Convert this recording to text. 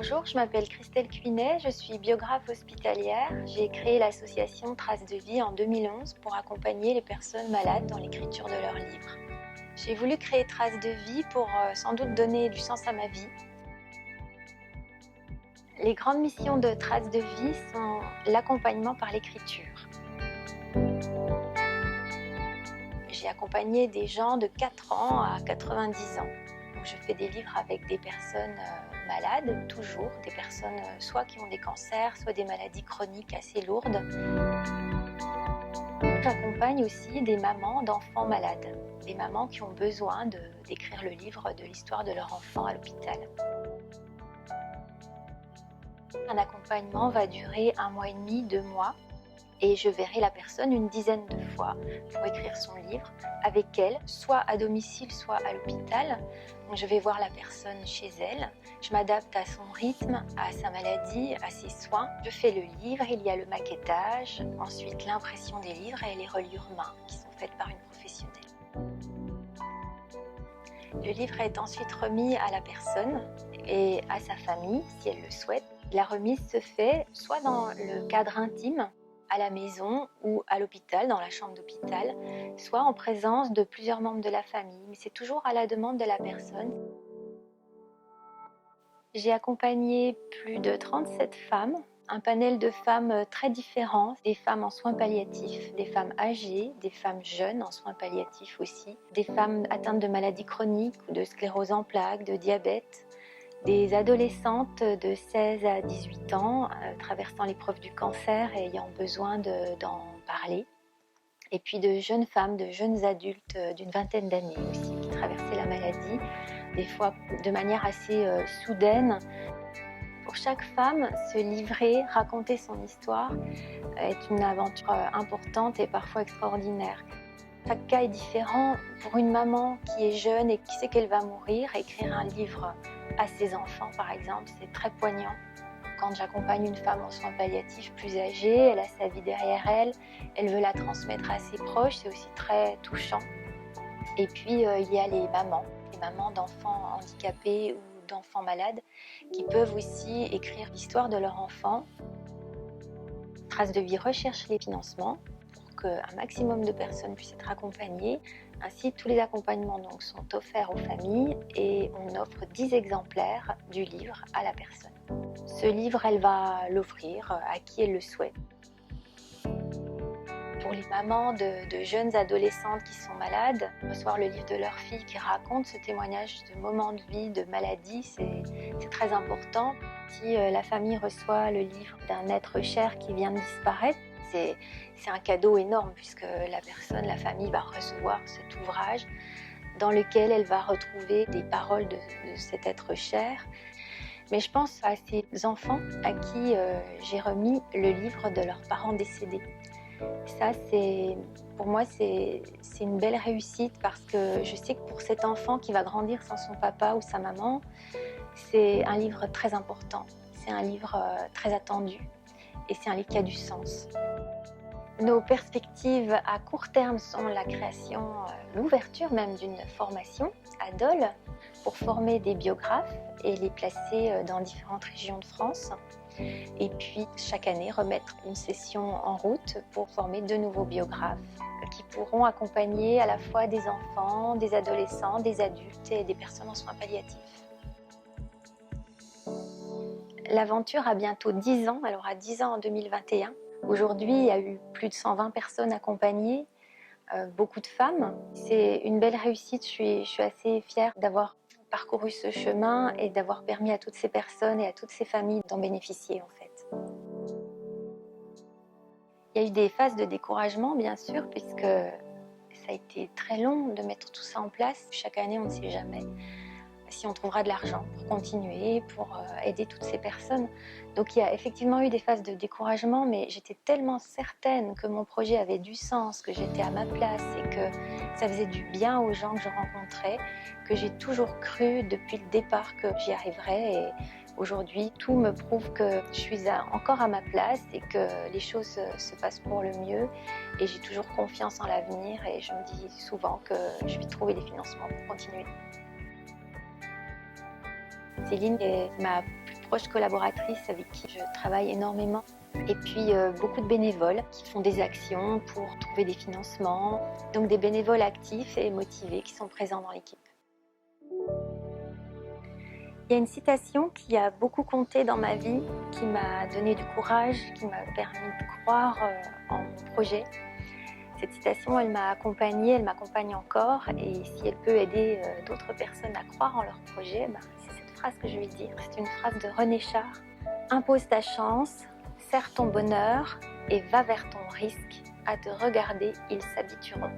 Bonjour, je m'appelle Christelle Cuinet, je suis biographe hospitalière. J'ai créé l'association Traces de vie en 2011 pour accompagner les personnes malades dans l'écriture de leurs livres. J'ai voulu créer Traces de vie pour sans doute donner du sens à ma vie. Les grandes missions de Traces de vie sont l'accompagnement par l'écriture. J'ai accompagné des gens de 4 ans à 90 ans. Donc, je fais des livres avec des personnes malades, toujours, des personnes soit qui ont des cancers, soit des maladies chroniques assez lourdes. J'accompagne aussi des mamans d'enfants malades, des mamans qui ont besoin d'écrire le livre de l'histoire de leur enfant à l'hôpital. Un accompagnement va durer 1 mois et demi, 2 mois. Et je verrai la personne une dizaine de fois pour écrire son livre avec elle, soit à domicile, soit à l'hôpital. Donc je vais voir la personne chez elle, je m'adapte à son rythme, à sa maladie, à ses soins. Je fais le livre, il y a le maquettage, ensuite l'impression des livres et les reliures main qui sont faites par une professionnelle. Le livre est ensuite remis à la personne et à sa famille si elle le souhaite. La remise se fait soit dans le cadre intime, à la maison ou à l'hôpital, dans la chambre d'hôpital, soit en présence de plusieurs membres de la famille, mais c'est toujours à la demande de la personne. J'ai accompagné plus de 37 femmes, un panel de femmes très différents, des femmes en soins palliatifs, des femmes âgées, des femmes jeunes en soins palliatifs aussi, des femmes atteintes de maladies chroniques ou de sclérose en plaques, de diabète, des adolescentes de 16 à 18 ans traversant l'épreuve du cancer et ayant besoin d'en parler. Et puis de jeunes femmes, de jeunes adultes d'une vingtaine d'années aussi qui traversaient la maladie, des fois de manière assez soudaine. Pour chaque femme, se livrer, raconter son histoire est une aventure importante et parfois extraordinaire. Chaque cas est différent. Pour une maman qui est jeune et qui sait qu'elle va mourir, écrire un livre à ses enfants, par exemple, c'est très poignant. Quand j'accompagne une femme en soins palliatifs plus âgée, elle a sa vie derrière elle, elle veut la transmettre à ses proches, c'est aussi très touchant. Et puis, il y a les mamans d'enfants handicapés ou d'enfants malades, qui peuvent aussi écrire l'histoire de leur enfant. Traces de vie recherche les financements pour qu'un maximum de personnes puissent être accompagnées. Ainsi, tous les accompagnements donc, sont offerts aux familles et on offre 10 exemplaires du livre à la personne. Ce livre, elle va l'offrir à qui elle le souhaite. Pour les mamans de jeunes adolescentes qui sont malades, recevoir le livre de leur fille qui raconte ce témoignage de moments de vie, de maladie, c'est très important. Si la famille reçoit le livre d'un être cher qui vient de disparaître, c'est un cadeau énorme puisque la famille va recevoir cet ouvrage dans lequel elle va retrouver des paroles de cet être cher. Mais je pense à ces enfants à qui j'ai remis le livre de leurs parents décédés. Ça, pour moi, c'est une belle réussite parce que je sais que pour cet enfant qui va grandir sans son papa ou sa maman, c'est un livre très important, c'est un livre très attendu et c'est un livre qui a du sens. Nos perspectives à court terme sont la création, l'ouverture même d'une formation à Dole pour former des biographes et les placer dans différentes régions de France. Et puis chaque année remettre une session en route pour former de nouveaux biographes qui pourront accompagner à la fois des enfants, des adolescents, des adultes et des personnes en soins palliatifs. L'aventure a bientôt 10 ans, elle aura 10 ans en 2021. Aujourd'hui, il y a eu plus de 120 personnes accompagnées, beaucoup de femmes. C'est une belle réussite, je suis assez fière d'avoir parcouru ce chemin et d'avoir permis à toutes ces personnes et à toutes ces familles d'en bénéficier en fait. Il y a eu des phases de découragement bien sûr puisque ça a été très long de mettre tout ça en place. Chaque année on ne sait jamais si on trouvera de l'argent pour continuer, pour aider toutes ces personnes. Donc il y a effectivement eu des phases de découragement, mais j'étais tellement certaine que mon projet avait du sens, que j'étais à ma place et que ça faisait du bien aux gens que je rencontrais, que j'ai toujours cru depuis le départ que j'y arriverais. Et aujourd'hui, tout me prouve que je suis encore à ma place et que les choses se passent pour le mieux. Et j'ai toujours confiance en l'avenir et je me dis souvent que je vais trouver des financements pour continuer. Céline est ma plus proches collaboratrices avec qui je travaille énormément. Et puis beaucoup de bénévoles qui font des actions pour trouver des financements. Donc des bénévoles actifs et motivés qui sont présents dans l'équipe. Il y a une citation qui a beaucoup compté dans ma vie, qui m'a donné du courage, qui m'a permis de croire en mon projet. Cette citation, elle m'a accompagnée, elle m'accompagne encore, et si elle peut aider d'autres personnes à croire en leur projet, c'est cette phrase que je vais dire. C'est une phrase de René Char. Impose ta chance, serre ton bonheur et va vers ton risque. À te regarder, ils s'habitueront.